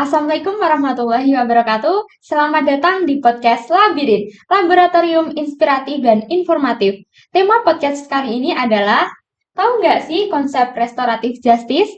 Assalamualaikum warahmatullahi wabarakatuh. Selamat datang di podcast Labirin, Laboratorium Inspiratif dan Informatif. Tema podcast kali ini adalah, tahu nggak sih konsep restoratif justice?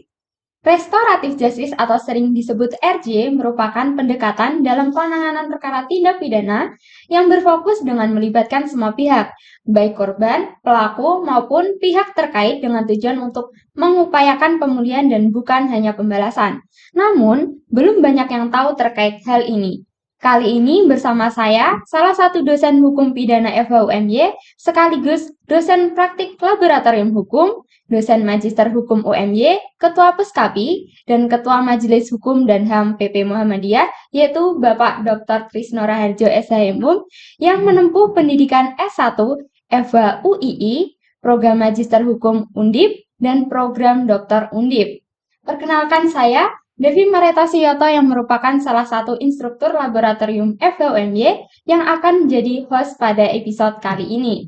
Restoratif justice atau sering disebut RJ merupakan pendekatan dalam penanganan perkara tindak pidana yang berfokus dengan melibatkan semua pihak, baik korban, pelaku, maupun pihak terkait dengan tujuan untuk mengupayakan pemulihan dan bukan hanya pembalasan. Namun, belum banyak yang tahu terkait hal ini. Kali ini bersama saya, salah satu dosen hukum pidana FHUMY, sekaligus dosen praktik laboratorium hukum, dosen magister hukum UMY, ketua Puskapi, dan ketua Majelis Hukum dan HAM PP Muhammadiyah, yaitu Bapak Dr. Trisno Raharjo SHMUM, yang menempuh pendidikan S1 FH UII, program Magister Hukum Undip, dan program Doktor Undip. Perkenalkan saya, Devi Mareta Suyoto yang merupakan salah satu instruktur laboratorium FHUMY yang akan menjadi host pada episode kali ini.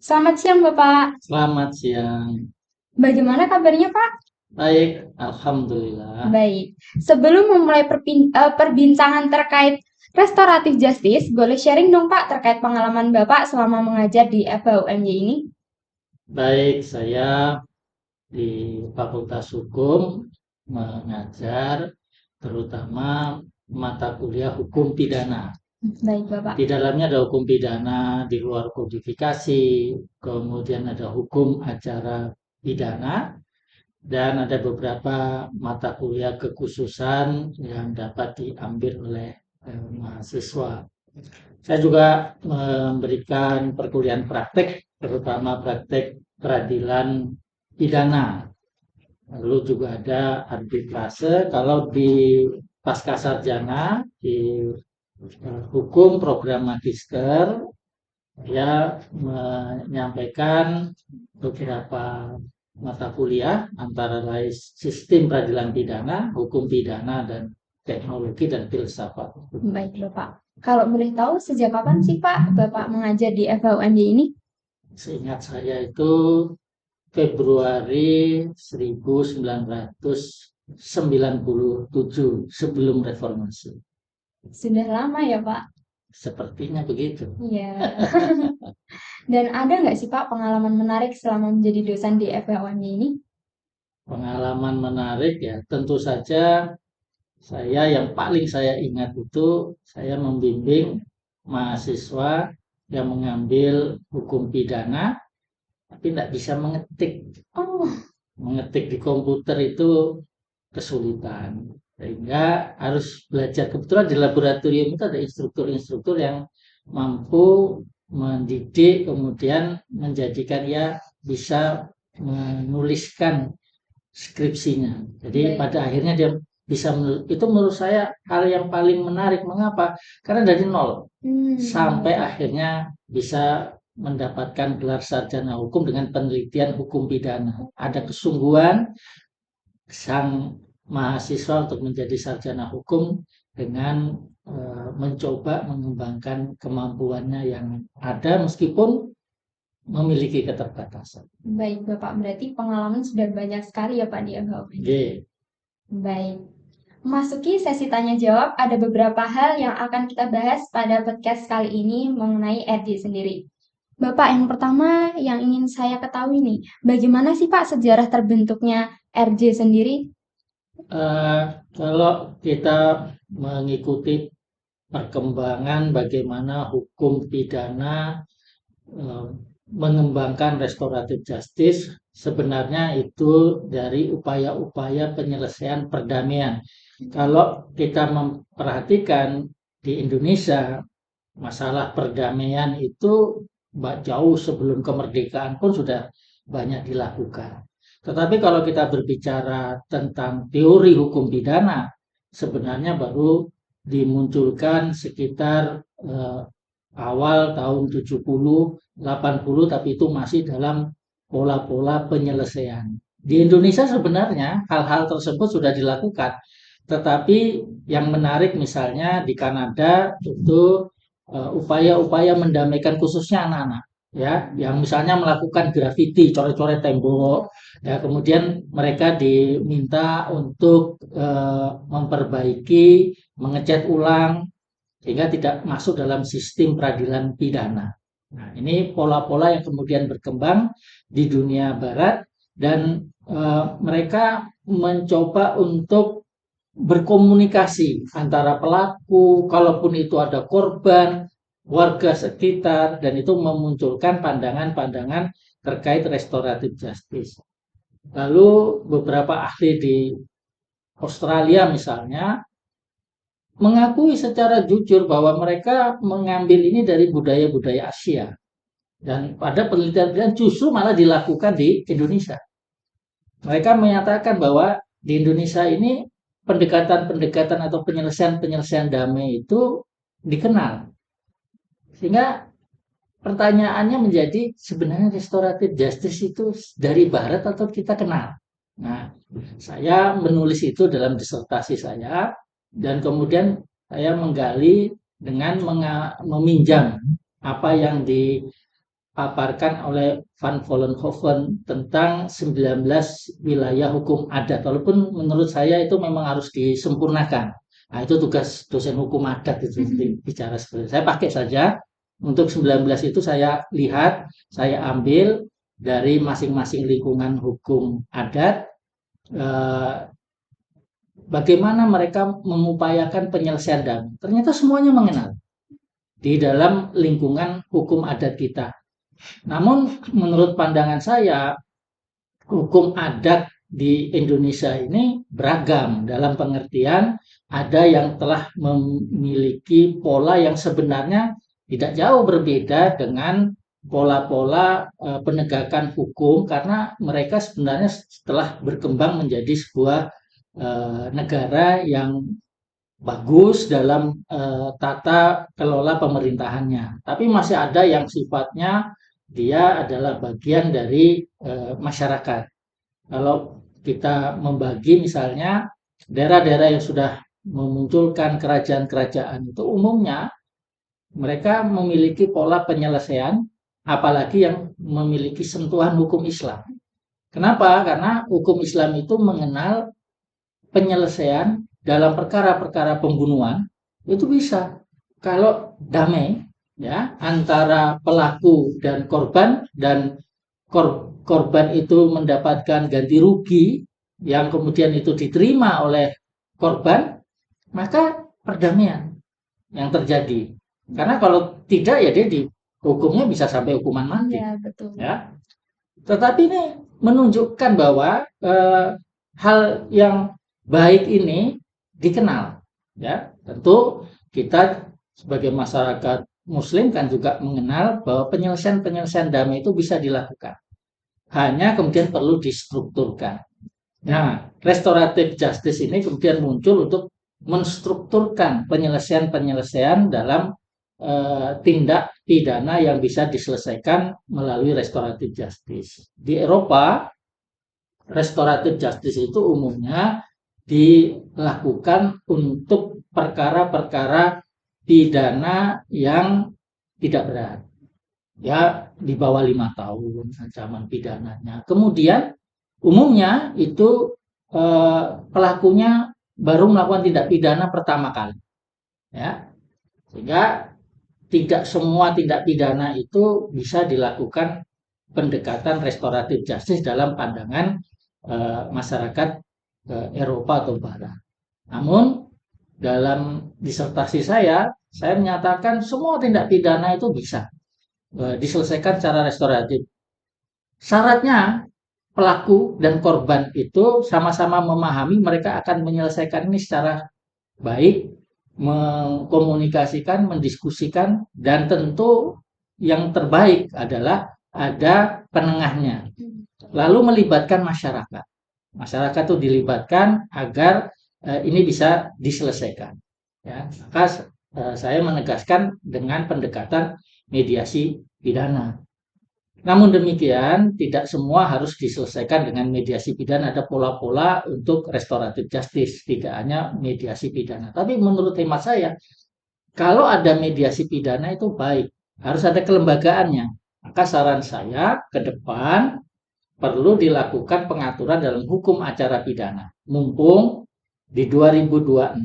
Selamat siang, Bapak. Selamat siang. Bagaimana kabarnya, Pak? Baik, alhamdulillah. Baik. Sebelum memulai perbincangan terkait restoratif justice, boleh sharing dong, Pak, terkait pengalaman Bapak selama mengajar di FHUMY ini? Baik, saya di Fakultas Hukum mengajar terutama mata kuliah hukum pidana. Baik, Bapak. Di dalamnya ada hukum pidana, di luar kodifikasi, kemudian ada hukum acara pidana, dan ada beberapa mata kuliah kekhususan yang dapat diambil oleh mahasiswa. Saya juga memberikan perkuliahan praktek, terutama praktek peradilan pidana. Lalu juga ada arbitrase. Kalau di pasca sarjana di hukum program magister, ya menyampaikan beberapa mata kuliah antara lain sistem peradilan pidana, hukum pidana, dan teknologi dan filsafat. Baik, Bapak. Kalau boleh tahu, sejak kapan sih, Pak, Bapak mengajar di FHUMY ini? Seingat saya itu Februari 1997 sebelum reformasi. Sudah lama ya, Pak? Sepertinya begitu. Iya. Dan ada nggak sih, Pak, pengalaman menarik selama menjadi dosen di FHUMY ini? Pengalaman menarik ya, tentu saja yang paling saya ingat itu saya membimbing mahasiswa yang mengambil hukum pidana tapi tidak bisa mengetik. Oh, Mengetik di komputer itu kesulitan, sehingga harus belajar. Kebetulan di laboratorium itu ada instruktur-instruktur yang mampu mendidik, kemudian menjadikan ia bisa menuliskan skripsinya. Jadi baik. pada akhirnya dia bisa itu menurut saya hal yang paling menarik. Mengapa? Karena dari nol sampai akhirnya bisa mendapatkan gelar sarjana hukum dengan penelitian hukum pidana. Ada kesungguhan sang mahasiswa untuk menjadi sarjana hukum dengan mencoba mengembangkan kemampuannya yang ada meskipun memiliki keterbatasan. Baik, Bapak. Berarti pengalaman sudah banyak sekali ya, Pak, di FHUMY. Baik. Memasuki sesi tanya jawab, ada beberapa hal yang akan kita bahas pada podcast kali ini mengenai RJ sendiri. Bapak, yang pertama yang ingin saya ketahui nih, bagaimana sih, Pak, sejarah terbentuknya RJ sendiri? Kalau kita mengikuti perkembangan bagaimana hukum pidana mengembangkan restoratif justice, sebenarnya itu dari upaya-upaya penyelesaian perdamaian. Kalau kita memperhatikan di Indonesia, masalah perdamaian itu jauh sebelum kemerdekaan pun sudah banyak dilakukan. Tetapi kalau kita berbicara tentang teori hukum pidana, sebenarnya baru dimunculkan sekitar awal tahun 70, 80, tapi itu masih dalam pola-pola penyelesaian. Di Indonesia sebenarnya hal-hal tersebut sudah dilakukan. Tetapi yang menarik misalnya di Kanada itu upaya-upaya mendamaikan khususnya anak-anak. ya, yang misalnya melakukan grafiti, coret-coret tembok, ya, kemudian mereka diminta untuk memperbaiki, mengecat ulang sehingga tidak masuk dalam sistem peradilan pidana. Nah, ini pola-pola yang kemudian berkembang di dunia barat dan mereka mencoba untuk berkomunikasi antara pelaku, kalaupun itu ada korban, warga sekitar, dan itu memunculkan pandangan-pandangan terkait restoratif justice. Lalu beberapa ahli di Australia misalnya mengakui secara jujur bahwa mereka mengambil ini dari budaya-budaya Asia. Dan pada penelitian-penelitian justru malah dilakukan di Indonesia. Mereka menyatakan bahwa di Indonesia ini pendekatan-pendekatan atau penyelesaian-penyelesaian damai itu dikenal. Sehingga pertanyaannya menjadi sebenarnya restoratif justice itu dari barat atau kita kenal. Nah, saya menulis itu dalam disertasi saya dan kemudian saya menggali dengan meminjam apa yang dipaparkan oleh Van Vollenhoven tentang 19 wilayah hukum adat. Walaupun menurut saya itu memang harus disempurnakan. Nah, itu tugas dosen hukum adat itu bicara seperti itu. Saya pakai saja untuk 19 itu saya lihat, saya ambil dari masing-masing lingkungan hukum adat bagaimana mereka mengupayakan penyelesaian damai. Ternyata semuanya mengenal di dalam lingkungan hukum adat kita. Namun menurut pandangan saya, hukum adat di Indonesia ini beragam dalam pengertian ada yang telah memiliki pola yang sebenarnya tidak jauh berbeda dengan pola-pola penegakan hukum karena mereka sebenarnya setelah berkembang menjadi sebuah negara yang bagus dalam tata kelola pemerintahannya. Tapi masih ada yang sifatnya dia adalah bagian dari masyarakat. Kalau kita membagi misalnya daerah-daerah yang sudah memunculkan kerajaan-kerajaan itu umumnya mereka memiliki pola penyelesaian apalagi yang memiliki sentuhan hukum Islam. Kenapa? Karena hukum Islam itu mengenal penyelesaian dalam perkara-perkara pembunuhan itu bisa kalau damai ya antara pelaku dan korban itu mendapatkan ganti rugi yang kemudian itu diterima oleh korban, maka perdamaian yang terjadi. Karena kalau tidak ya dia hukumnya bisa sampai hukuman mati. Ya, betul. Ya. Tetapi ini menunjukkan bahwa hal yang baik ini dikenal. Ya, tentu kita sebagai masyarakat Muslim kan juga mengenal bahwa penyelesaian-penyelesaian damai itu bisa dilakukan. Hanya kemudian perlu distrukturkan. Nah, restoratif justice ini kemudian muncul untuk menstrukturkan penyelesaian-penyelesaian dalam tindak pidana yang bisa diselesaikan melalui restoratif justice. Di Eropa, restoratif justice itu umumnya dilakukan untuk perkara-perkara pidana yang tidak berat. Ya, di bawah 5 tahun ancaman pidananya. Kemudian umumnya itu pelakunya baru melakukan tindak pidana pertama kali. Ya. Sehingga tidak semua tindak pidana itu bisa dilakukan pendekatan restoratif justice dalam pandangan masyarakat Eropa atau Barat. Namun dalam disertasi saya menyatakan semua tindak pidana itu bisa diselesaikan secara restoratif. Syaratnya pelaku dan korban itu sama-sama memahami mereka akan menyelesaikan ini secara baik, mengkomunikasikan, mendiskusikan, dan tentu yang terbaik adalah ada penengahnya. Lalu melibatkan masyarakat. Masyarakat itu dilibatkan agar ini bisa diselesaikan. Ya, maka saya menegaskan dengan pendekatan mediasi pidana. Namun demikian, tidak semua harus diselesaikan dengan mediasi pidana. Ada pola-pola untuk restoratif justice, tidak hanya mediasi pidana. Tapi menurut hemat saya, kalau ada mediasi pidana itu baik, harus ada kelembagaannya. Maka saran saya ke depan perlu dilakukan pengaturan dalam hukum acara pidana. Mumpung di 2026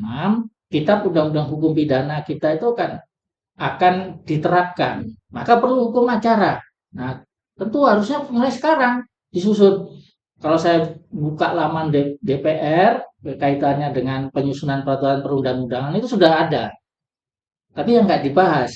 Kitab Undang-Undang Hukum Pidana kita itu kan akan diterapkan, maka perlu hukum acara. Nah, tentu harusnya mulai sekarang disusun. Kalau saya buka laman DPR kaitannya dengan penyusunan peraturan perundang-undangan itu sudah ada, tapi yang nggak dibahas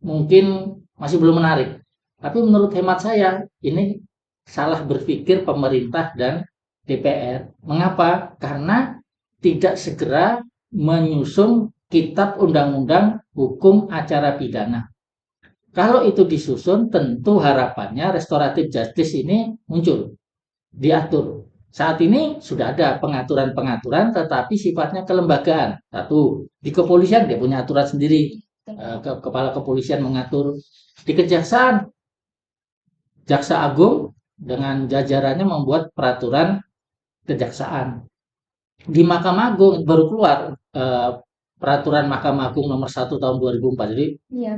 mungkin masih belum menarik. Tapi menurut hemat saya ini salah berpikir pemerintah dan DPR. Mengapa? Karena tidak segera menyusun kitab undang-undang hukum acara pidana. Kalau itu disusun, tentu harapannya restoratif justice ini muncul, diatur. Saat ini sudah ada pengaturan-pengaturan, tetapi sifatnya kelembagaan. Satu, di kepolisian dia punya aturan sendiri. Kepala kepolisian mengatur. Di kejaksaan, Jaksa Agung dengan jajarannya membuat peraturan kejaksaan. Di Mahkamah Agung baru keluar peraturan Mahkamah Agung nomor 1 tahun 2004. Jadi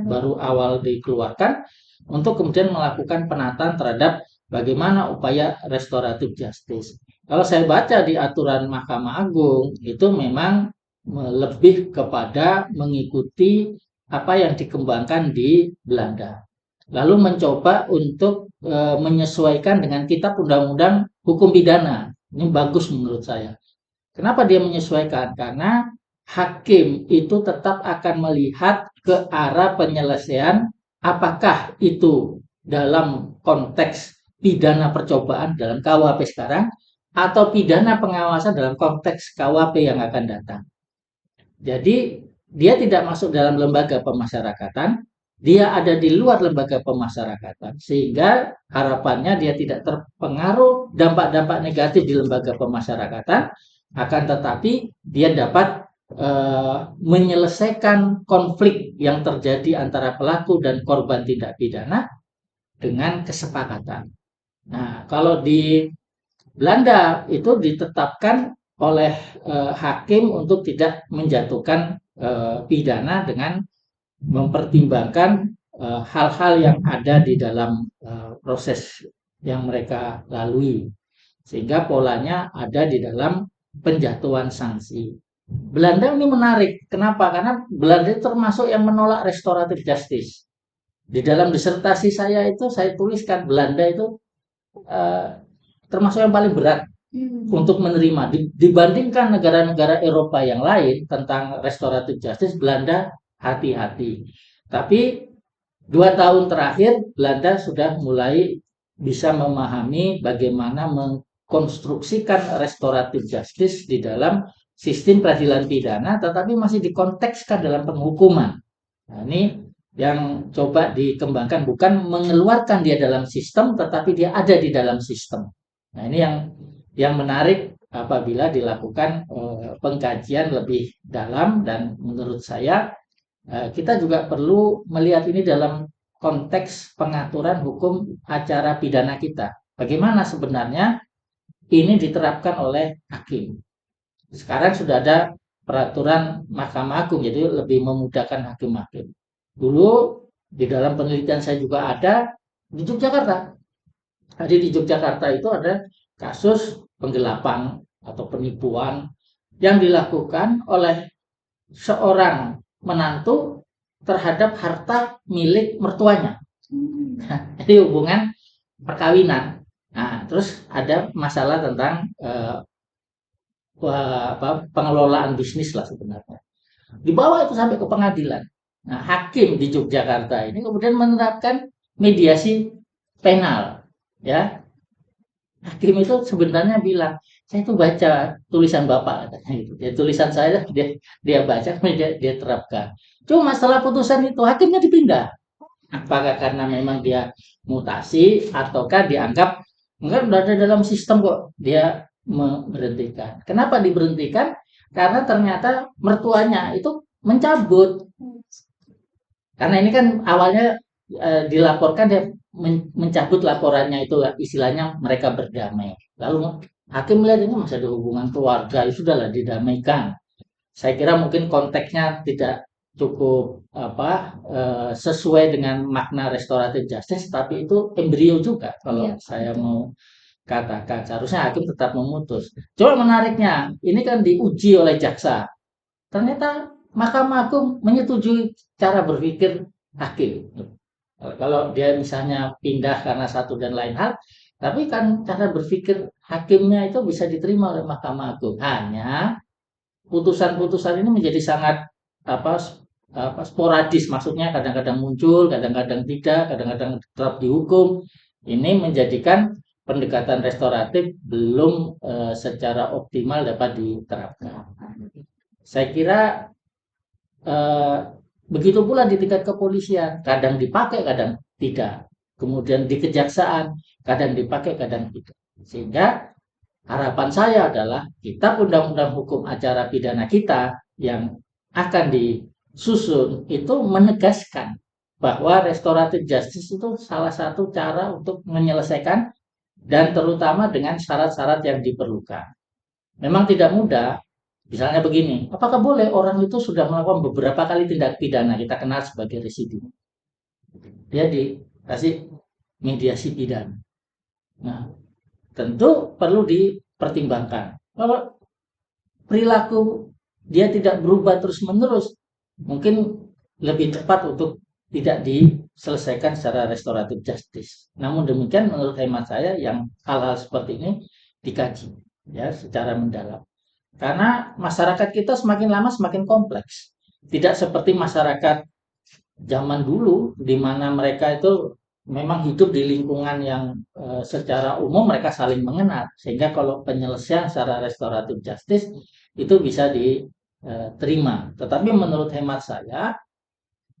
baru awal dikeluarkan untuk kemudian melakukan penataan terhadap bagaimana upaya restoratif justice. Kalau saya baca di aturan Mahkamah Agung itu memang lebih kepada mengikuti apa yang dikembangkan di Belanda. Lalu mencoba untuk menyesuaikan dengan Kitab Undang-Undang Hukum Pidana. Ini bagus menurut saya. Kenapa dia menyesuaikan? Karena hakim itu tetap akan melihat ke arah penyelesaian apakah itu dalam konteks pidana percobaan dalam KUHP sekarang atau pidana pengawasan dalam konteks KUHP yang akan datang. Jadi dia tidak masuk dalam lembaga pemasyarakatan, dia ada di luar lembaga pemasyarakatan, sehingga harapannya dia tidak terpengaruh dampak-dampak negatif di lembaga pemasyarakatan, akan tetapi dia dapat menyelesaikan konflik yang terjadi antara pelaku dan korban tindak pidana dengan kesepakatan. Nah, kalau di Belanda itu ditetapkan oleh hakim untuk tidak menjatuhkan pidana dengan mempertimbangkan hal-hal yang ada di dalam proses yang mereka lalui, sehingga polanya ada di dalam penjatuhan sanksi. Belanda ini menarik. Kenapa? Karena Belanda termasuk yang menolak restoratif justice. Di dalam disertasi saya itu saya tuliskan Belanda itu termasuk yang paling berat untuk menerima. Dibandingkan negara-negara Eropa yang lain tentang restoratif justice, Belanda hati-hati. Tapi 2 tahun terakhir Belanda sudah mulai bisa memahami bagaimana mengkonstruksikan restoratif justice di dalam sistem peradilan pidana, tetapi masih dikontekskan dalam penghukuman. Nah, ini yang coba dikembangkan, bukan mengeluarkan dia dalam sistem, tetapi dia ada di dalam sistem. Nah, ini yang menarik apabila dilakukan pengkajian lebih dalam, dan menurut saya kita juga perlu melihat ini dalam konteks pengaturan hukum acara pidana kita. Bagaimana sebenarnya ini diterapkan oleh hakim. Sekarang sudah ada peraturan Mahkamah Agung, jadi lebih memudahkan hakim-hakim. Dulu di dalam penelitian saya juga ada di Yogyakarta. Jadi di Yogyakarta itu ada kasus penggelapan atau penipuan yang dilakukan oleh seorang menantu terhadap harta milik mertuanya. Jadi hubungan perkawinan. Nah, terus ada masalah tentang pengelolaan bisnis lah sebenarnya. Dibawa itu sampai ke pengadilan. Nah, hakim di Yogyakarta ini kemudian menerapkan mediasi penal, ya. Hakim itu sebenarnya bilang, saya itu baca tulisan bapak, katanya gitu. Ya, tulisan saya dia baca, dia terapkan. Cuma masalah putusan itu hakimnya dipindah. Apakah karena memang dia mutasi ataukah dianggap enggak udah ada dalam sistem kok, dia memberhentikan. Kenapa diberhentikan? Karena ternyata mertuanya itu mencabut. Karena ini kan awalnya dilaporkan dia mencabut laporannya, itu istilahnya mereka berdamai. Lalu hakim melihat ini masih ada hubungan keluarga, ya sudahlah didamaikan. Saya kira mungkin konteksnya tidak cukup sesuai dengan makna restoratif justice, tapi itu embrio juga kalau Iya, Pak, saya betul. mau katakan. Seharusnya hakim tetap memutus. Coba menariknya, ini kan diuji oleh jaksa. Ternyata Mahkamah Agung menyetujui cara berpikir hakim. Kalau dia misalnya pindah karena satu dan lain hal, tapi kan cara berpikir hakimnya itu bisa diterima oleh Mahkamah Agung. Hanya putusan-putusan ini menjadi sangat apa sporadis, maksudnya kadang-kadang muncul, kadang-kadang tidak, kadang-kadang tetap dihukum. Ini menjadikan pendekatan restoratif belum secara optimal dapat diterapkan. Saya kira eh, begitu pula di tingkat kepolisian, kadang dipakai, kadang tidak. Kemudian di kejaksaan, kadang dipakai, kadang tidak. Sehingga harapan saya adalah kitab undang-undang hukum acara pidana kita yang akan disusun itu menegaskan bahwa restoratif justice itu salah satu cara untuk menyelesaikan dan terutama dengan syarat-syarat yang diperlukan. Memang tidak mudah, misalnya begini, apakah boleh orang itu sudah melakukan beberapa kali tindak pidana, kita kenal sebagai residiv, dia dikasih mediasi pidana. Nah, tentu perlu dipertimbangkan. Kalau perilaku dia tidak berubah terus-menerus, mungkin lebih tepat untuk tidak diselesaikan secara restoratif justice. Namun demikian menurut hemat saya yang hal-hal seperti ini dikaji ya secara mendalam. Karena masyarakat kita semakin lama semakin kompleks. Tidak seperti masyarakat zaman dulu di mana mereka itu memang hidup di lingkungan yang secara umum mereka saling mengenal, sehingga kalau penyelesaian secara restoratif justice itu bisa diterima. Tetapi menurut hemat saya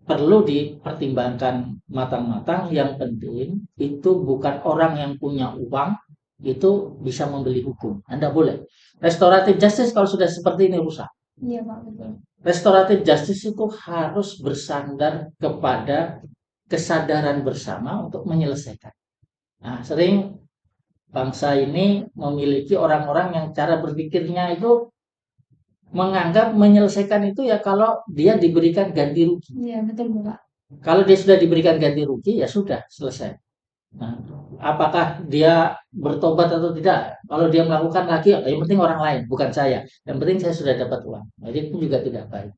perlu dipertimbangkan matang-matang. Yang penting itu bukan orang yang punya uang itu bisa membeli hukum. Anda boleh. Restoratif justice kalau sudah seperti ini rusak. Iya, Pak, betul. Restoratif justice itu harus bersandar kepada kesadaran bersama untuk menyelesaikan. Nah, sering bangsa ini memiliki orang-orang yang cara berpikirnya itu menganggap menyelesaikan itu ya kalau dia diberikan ganti rugi. Iya, betul, Pak. Kalau dia sudah diberikan ganti rugi, ya sudah selesai. Nah, apakah dia bertobat atau tidak? Kalau dia melakukan lagi, yang penting orang lain, bukan saya. Yang penting saya sudah dapat uang. Jadi itu juga tidak baik.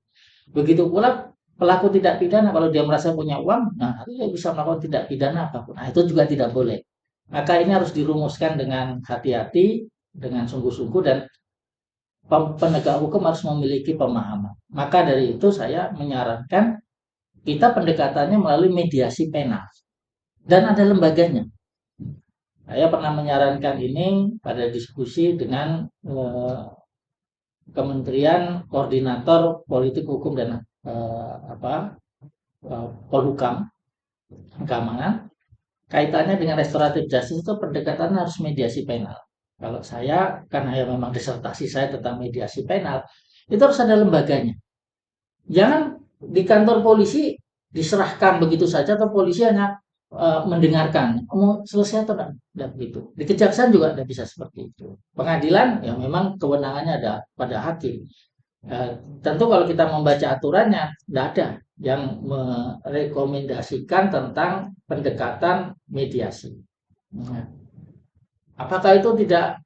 Begitu pula pelaku tidak pidana, kalau dia merasa punya uang, nah itu dia bisa melakukan tidak pidana apapun. Nah, itu juga tidak boleh. Maka ini harus dirumuskan dengan hati-hati, dengan sungguh-sungguh, dan penegak hukum harus memiliki pemahaman. Maka dari itu saya menyarankan kita pendekatannya melalui mediasi penal. Dan ada lembaganya. Saya pernah menyarankan ini pada diskusi dengan Kementerian Koordinator Politik Hukum dan Polhukam, keamanan. Kaitannya dengan restoratif justice itu pendekatan harus mediasi penal. Kalau saya, karena ya memang disertasi saya tentang mediasi penal, itu harus ada lembaganya. Jangan di kantor polisi diserahkan begitu saja atau polisi hanya mendengarkan, mau selesai atau tidak begitu. Di kejaksaan juga tidak bisa seperti itu. Pengadilan ya memang kewenangannya ada pada hakim. Tentu kalau kita membaca aturannya, tidak ada yang merekomendasikan tentang pendekatan mediasi. Nah, apakah itu tidak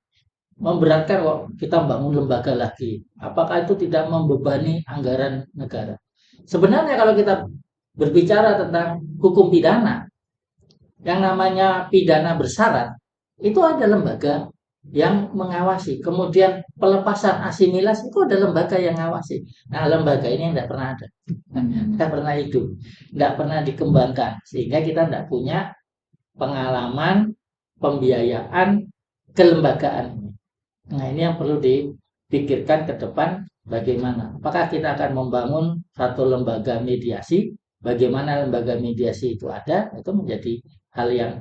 memberatkan kok kita bangun lembaga lagi? Apakah itu tidak membebani anggaran negara? Sebenarnya kalau kita berbicara tentang hukum pidana, yang namanya pidana bersyarat, itu ada lembaga yang mengawasi. Kemudian pelepasan asimilasi itu ada lembaga yang mengawasi. Nah, lembaga ini tidak pernah ada. Tidak pernah hidup. Tidak pernah dikembangkan. Sehingga kita tidak punya pengalaman pembiayaan kelembagaan. Nah, ini yang perlu dipikirkan ke depan bagaimana. Apakah kita akan membangun satu lembaga mediasi? Bagaimana lembaga mediasi itu ada? Itu menjadi hal yang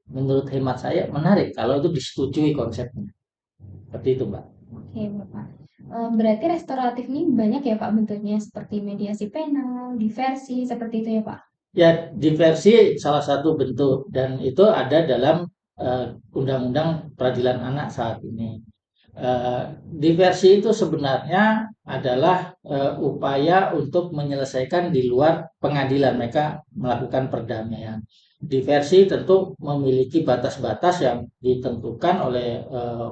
menurut hemat saya menarik kalau itu disetujui konsepnya. Seperti itu, Mbak. Oke, Bapak. Berarti restoratif ini banyak ya, Pak, bentuknya seperti mediasi penal, diversi, seperti itu ya, Pak? Ya, diversi salah satu bentuk dan itu ada dalam Undang-Undang Peradilan Anak saat ini. Diversi itu sebenarnya adalah upaya untuk menyelesaikan di luar pengadilan, mereka melakukan perdamaian. Diversi tentu memiliki batas-batas yang ditentukan oleh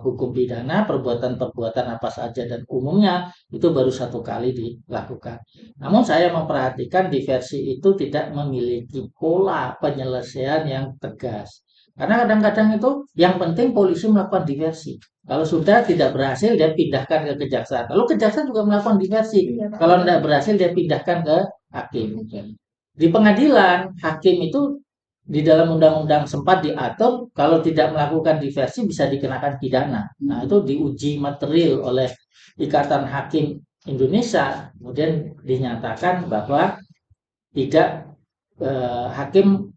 hukum pidana, perbuatan-perbuatan apa saja, dan umumnya itu baru satu kali dilakukan. Namun saya memperhatikan diversi itu tidak memiliki pola penyelesaian yang tegas. Karena kadang-kadang itu yang penting polisi melakukan diversi. Kalau sudah tidak berhasil, dia pindahkan ke kejaksaan. Lalu kejaksaan juga melakukan diversi. Iya, Pak. Kalau tidak berhasil, dia pindahkan ke hakim. Di pengadilan, hakim itu di dalam undang-undang sempat diatur kalau tidak melakukan diversi bisa dikenakan pidana. Nah, itu diuji material oleh Ikatan Hakim Indonesia, kemudian dinyatakan bahwa tidak hakim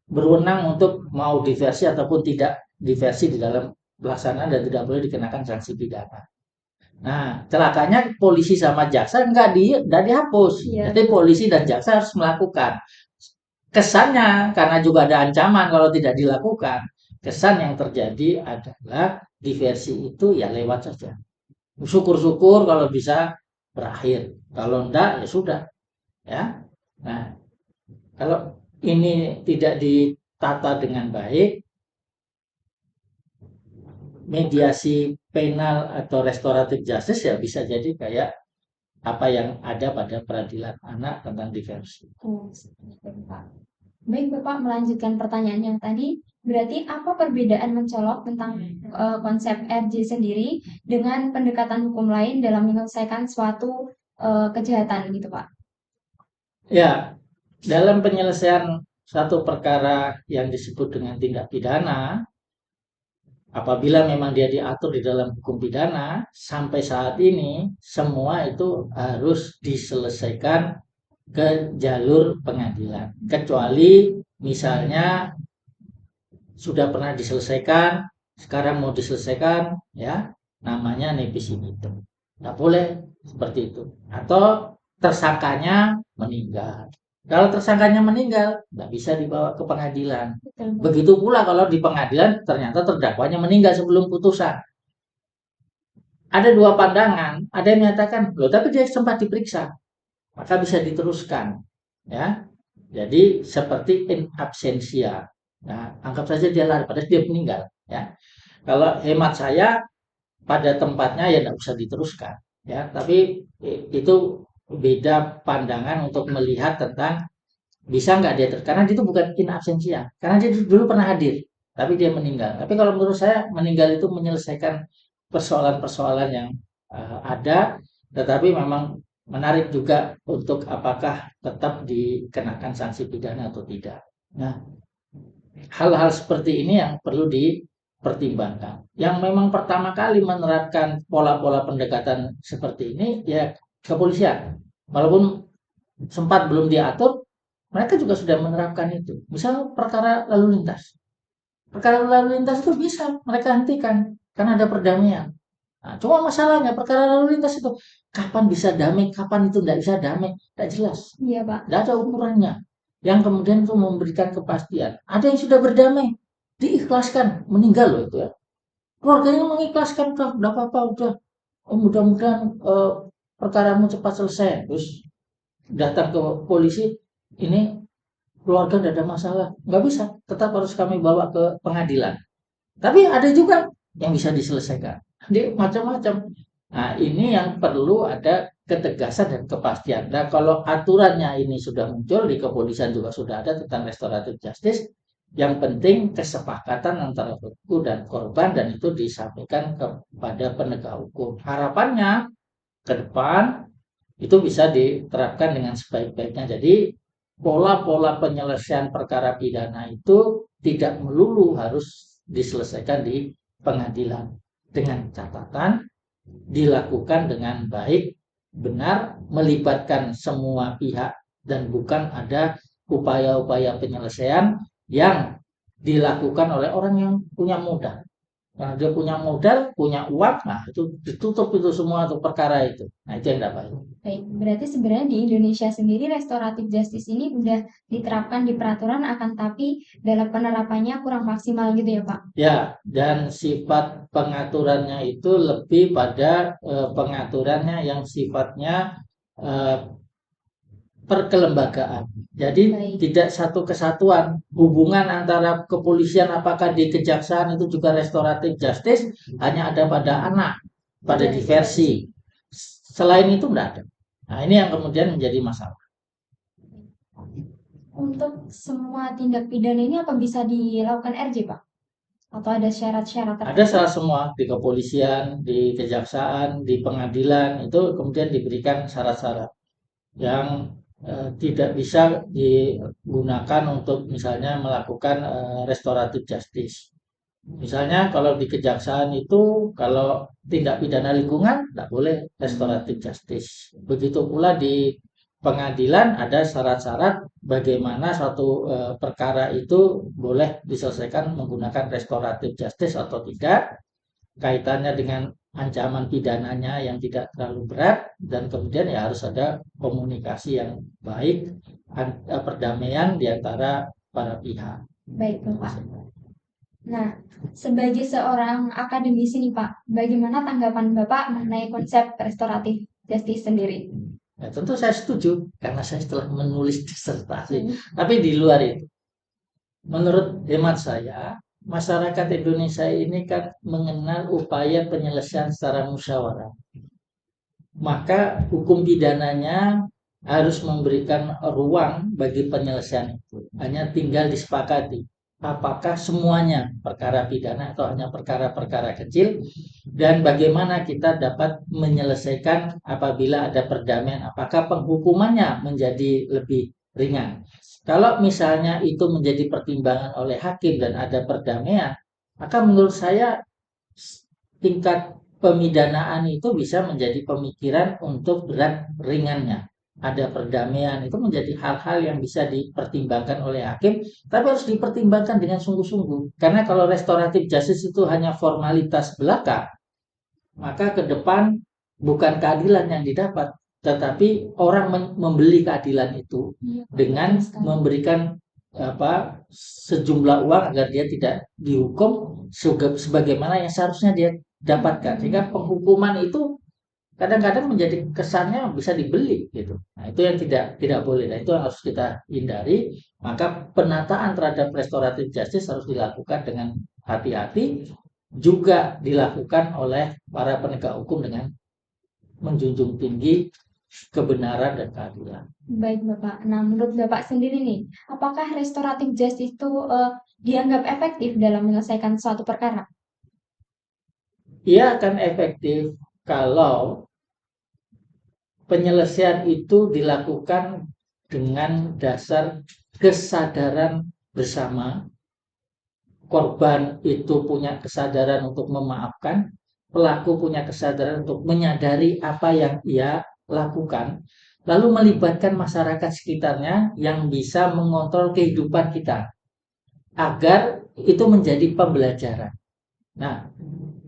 berwenang untuk mau diversi ataupun tidak diversi di dalam pelaksanaan dan tidak boleh dikenakan sanksi pidana. Nah, celakanya polisi sama jaksa nggak dihapus. Iya. Jadi polisi dan jaksa harus melakukan. Kesannya karena juga ada ancaman kalau tidak dilakukan. Kesan yang terjadi adalah diversi itu ya lewat saja. Syukur-syukur kalau bisa berakhir. Kalau enggak ya sudah. Ya. Nah, kalau ini tidak ditata dengan baik, mediasi penal atau restoratif justice ya bisa jadi kayak apa yang ada pada peradilan anak tentang diversi. Pak. Baik, Bapak melanjutkan pertanyaan yang tadi. Berarti apa perbedaan mencolok tentang konsep RJ sendiri dengan pendekatan hukum lain dalam menyelesaikan suatu kejahatan gitu, Pak? Ya, dalam penyelesaian satu perkara yang disebut dengan tindak pidana, apabila memang dia diatur di dalam hukum pidana, sampai saat ini semua itu harus diselesaikan ke jalur pengadilan. Kecuali misalnya sudah pernah diselesaikan, sekarang mau diselesaikan, ya namanya nebis in idem. Nggak boleh seperti itu. Atau tersangkanya meninggal. Kalau tersangkanya meninggal, nggak bisa dibawa ke pengadilan. Begitu pula kalau di pengadilan ternyata terdakwanya meninggal sebelum putusan. Ada dua pandangan, ada yang menyatakan, loh tapi dia sempat diperiksa, maka bisa diteruskan. Ya, jadi seperti in absentia. Nah, anggap saja dia lari, padahal dia meninggal. Ya, kalau hemat saya pada tempatnya ya tidak usah diteruskan. Ya, tapi itu beda pandangan untuk melihat tentang bisa nggak dia karena itu bukan in absentia, karena dia dulu pernah hadir, tapi dia meninggal. Tapi kalau menurut saya meninggal itu menyelesaikan persoalan-persoalan yang ada, tetapi memang menarik juga untuk apakah tetap dikenakan sanksi pidana atau tidak. Nah, hal-hal seperti ini yang perlu dipertimbangkan. Yang memang pertama kali menerapkan pola-pola pendekatan seperti ini ya kepolisian. Walaupun sempat belum diatur, mereka juga sudah menerapkan itu. Misal perkara lalu lintas. Perkara lalu lintas itu bisa mereka hentikan karena ada perdamaian. Nah, cuma masalahnya perkara lalu lintas itu kapan bisa damai, kapan itu tidak bisa damai, tidak jelas. Iya, Pak. Tidak ada ukurannya. Yang kemudian itu memberikan kepastian. Ada yang sudah berdamai, diikhlaskan, meninggal loh itu ya. Keluarganya mengikhlaskan, tidak apa-apa, udah. Oh, mudah-mudahan perkaramu cepat selesai. Terus datang ke polisi, ini keluarga tidak ada masalah. Nggak bisa, tetap harus kami bawa ke pengadilan. Tapi ada juga yang bisa diselesaikan. Jadi macam-macam. Nah, ini yang perlu ada ketegasan dan kepastian. Nah, kalau aturannya ini sudah muncul, di kepolisian juga sudah ada tentang restoratif justice, yang penting kesepakatan antara pelaku dan korban dan itu disampaikan kepada penegak hukum. Harapannya ke depan itu bisa diterapkan dengan sebaik-baiknya. Jadi pola-pola penyelesaian perkara pidana itu tidak melulu harus diselesaikan di pengadilan. Dengan catatan dilakukan dengan baik, benar, melibatkan semua pihak dan bukan ada upaya-upaya penyelesaian yang dilakukan oleh orang yang punya modal. Karena dia punya modal, punya uang, nah itu ditutup itu semua untuk perkara itu. Nah itu yang tidak baik. Baik, berarti sebenarnya di Indonesia sendiri restoratif justice ini udah diterapkan di peraturan, akan tapi dalam penerapannya kurang maksimal gitu ya Pak? Ya, dan sifat pengaturannya itu lebih pada pengaturannya yang sifatnya eh, perkelembagaan. Jadi Baik, tidak satu kesatuan. Hubungan antara kepolisian apakah di kejaksaan itu juga restoratif justice hanya ada pada anak, pada dari diversi. Selain itu tidak ada. Nah, ini yang kemudian menjadi masalah. untuk semua tindak pidana ini apa bisa dilakukan RJ Pak? Atau ada syarat-syarat Ada tertentu? salah semua di kepolisian, di kejaksaan, di pengadilan itu kemudian diberikan syarat-syarat yang tidak bisa digunakan untuk misalnya melakukan restoratif justice. Misalnya kalau di kejaksaan itu kalau tindak pidana lingkungan tidak boleh restoratif justice. Begitu pula di pengadilan ada syarat-syarat bagaimana suatu perkara itu boleh diselesaikan menggunakan restoratif justice atau tidak, kaitannya dengan ancaman pidananya yang tidak terlalu berat, dan kemudian ya harus ada komunikasi yang baik, perdamaian di antara para pihak. Baik Bapak. Nah, sebagai seorang akademisi nih Pak, bagaimana tanggapan Bapak mengenai konsep restoratif justice sendiri? Ya, tentu saya setuju karena saya telah menulis disertasi. Tapi di luar itu, menurut hemat saya, masyarakat Indonesia ini kan mengenal upaya penyelesaian secara musyawarah. Maka hukum pidananya harus memberikan ruang bagi penyelesaian itu. Hanya tinggal disepakati apakah semuanya perkara pidana atau hanya perkara-perkara kecil, dan bagaimana kita dapat menyelesaikan apabila ada perdamaian, apakah penghukumannya menjadi lebih ringan. Kalau misalnya itu menjadi pertimbangan oleh hakim dan ada perdamaian, maka menurut saya tingkat pemidanaan itu bisa menjadi pemikiran untuk berat ringannya. Ada perdamaian itu menjadi hal-hal yang bisa dipertimbangkan oleh hakim, tapi harus dipertimbangkan dengan sungguh-sungguh. Karena kalau restoratif justice itu hanya formalitas belaka, maka ke depan bukan keadilan yang didapat, tetapi orang membeli keadilan itu dengan memberikan sejumlah uang agar dia tidak dihukum sebagaimana yang seharusnya dia dapatkan. Sehingga penghukuman itu kadang-kadang menjadi kesannya bisa dibeli gitu. Nah, itu yang tidak boleh. Nah, itu yang harus kita hindari. Maka penataan terhadap restoratif justice harus dilakukan dengan hati-hati, juga dilakukan oleh para penegak hukum dengan menjunjung tinggi kebenaran dan keadilan. Baik Bapak. Nah, menurut Bapak sendiri nih, apakah restoratif justice itu dianggap efektif dalam menyelesaikan suatu perkara? Ia akan efektif kalau penyelesaian itu dilakukan dengan dasar kesadaran bersama. Korban itu punya kesadaran untuk memaafkan, pelaku punya kesadaran untuk menyadari apa yang ia lakukan, lalu melibatkan masyarakat sekitarnya yang bisa mengontrol kehidupan kita agar itu menjadi pembelajaran. Nah,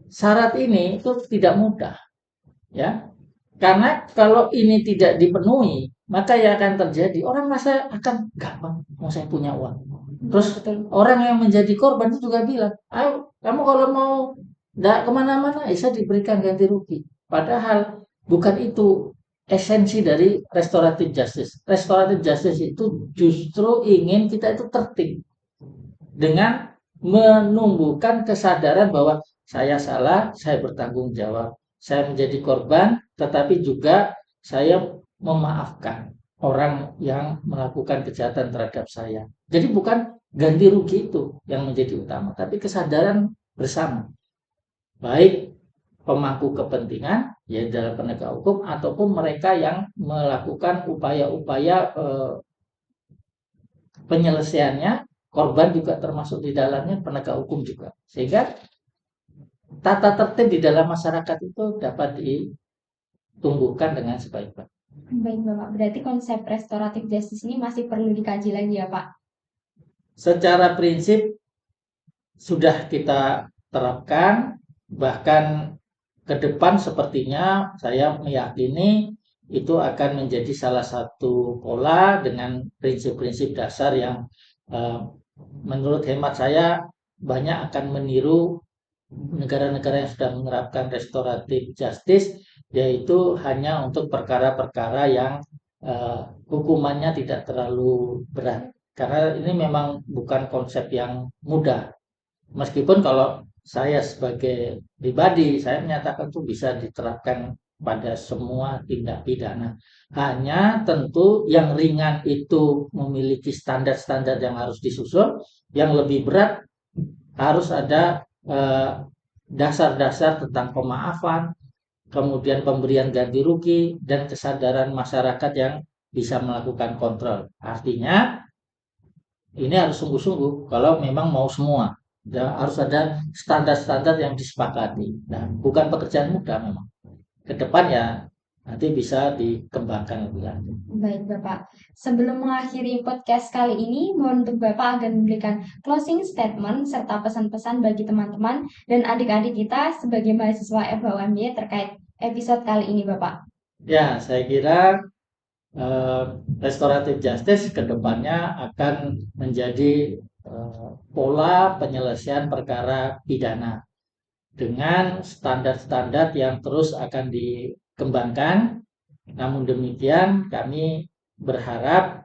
syarat ini itu tidak mudah, ya. Karena kalau ini tidak dipenuhi, maka yang akan terjadi orang merasa akan gampang, mau saya punya uang. Terus orang yang menjadi korban itu juga bilang, ayo kamu kalau mau nggak kemana-mana, bisa diberikan ganti rugi. Padahal bukan itu esensi dari restoratif justice. Restoratif justice itu justru ingin kita itu tertib dengan menumbuhkan kesadaran bahwa saya salah, saya bertanggung jawab. Saya menjadi korban, tetapi juga saya memaafkan orang yang melakukan kejahatan terhadap saya. Jadi bukan ganti rugi itu yang menjadi utama, tapi kesadaran bersama. Baik pemangku kepentingan, ya dalam penegak hukum, ataupun mereka yang melakukan upaya-upaya penyelesaiannya, korban juga termasuk di dalamnya, penegak hukum juga. Sehingga tata tertib di dalam masyarakat itu dapat ditumbuhkan dengan sebaik-baik. Baik Bapak, berarti konsep restoratif justice ini masih perlu dikaji lagi ya Pak? Secara prinsip sudah kita terapkan, bahkan ke depan sepertinya saya meyakini itu akan menjadi salah satu pola dengan prinsip-prinsip dasar yang menurut hemat saya banyak akan meniru negara-negara yang sudah menerapkan restoratif justice, yaitu hanya untuk perkara-perkara yang hukumannya tidak terlalu berat. Karena ini memang bukan konsep yang mudah. Meskipun kalau saya sebagai pribadi, saya menyatakan itu bisa diterapkan pada semua tindak pidana. Hanya tentu yang ringan itu memiliki standar-standar yang harus disusun, yang lebih berat harus ada dasar-dasar tentang pemaafan, kemudian pemberian ganti rugi, dan kesadaran masyarakat yang bisa melakukan kontrol. Artinya ini harus sungguh-sungguh kalau memang mau semua. Harus ada standar-standar yang disepakati. Nah, bukan pekerjaan mudah memang. Ke depan ya nanti bisa dikembangkan lebih lanjut. Baik, Bapak. Sebelum mengakhiri podcast kali ini, mohon untuk Bapak agar memberikan closing statement serta pesan-pesan bagi teman-teman dan adik-adik kita sebagai mahasiswa FHUMY terkait episode kali ini, Bapak. Ya, saya kira restoratif justice ke depannya akan menjadi pola penyelesaian perkara pidana dengan standar-standar yang terus akan dikembangkan. Namun demikian, kami berharap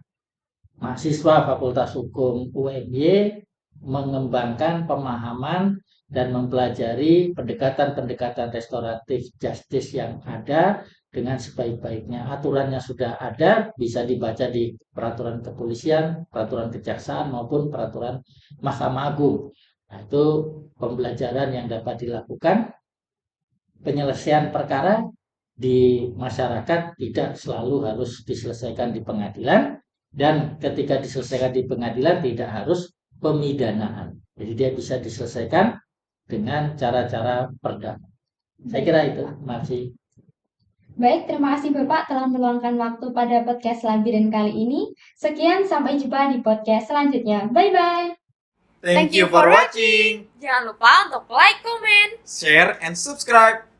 mahasiswa Fakultas Hukum UMY mengembangkan pemahaman dan mempelajari pendekatan-pendekatan restoratif justice yang ada dengan sebaik-baiknya. Aturannya sudah ada, bisa dibaca di peraturan kepolisian, peraturan kejaksaan, maupun peraturan Mahkamah Agung. Nah, itu pembelajaran yang dapat dilakukan. Penyelesaian perkara di masyarakat tidak selalu harus diselesaikan di pengadilan, dan ketika diselesaikan di pengadilan tidak harus pemidanaan. Jadi dia bisa diselesaikan dengan cara-cara perdamaian. Saya kira itu. Masih. Baik, terima kasih Bapak telah meluangkan waktu pada podcast Labirin kali ini. Sekian, sampai jumpa di podcast selanjutnya. Bye-bye! Thank you for watching. Jangan lupa untuk like, comment, Share and subscribe.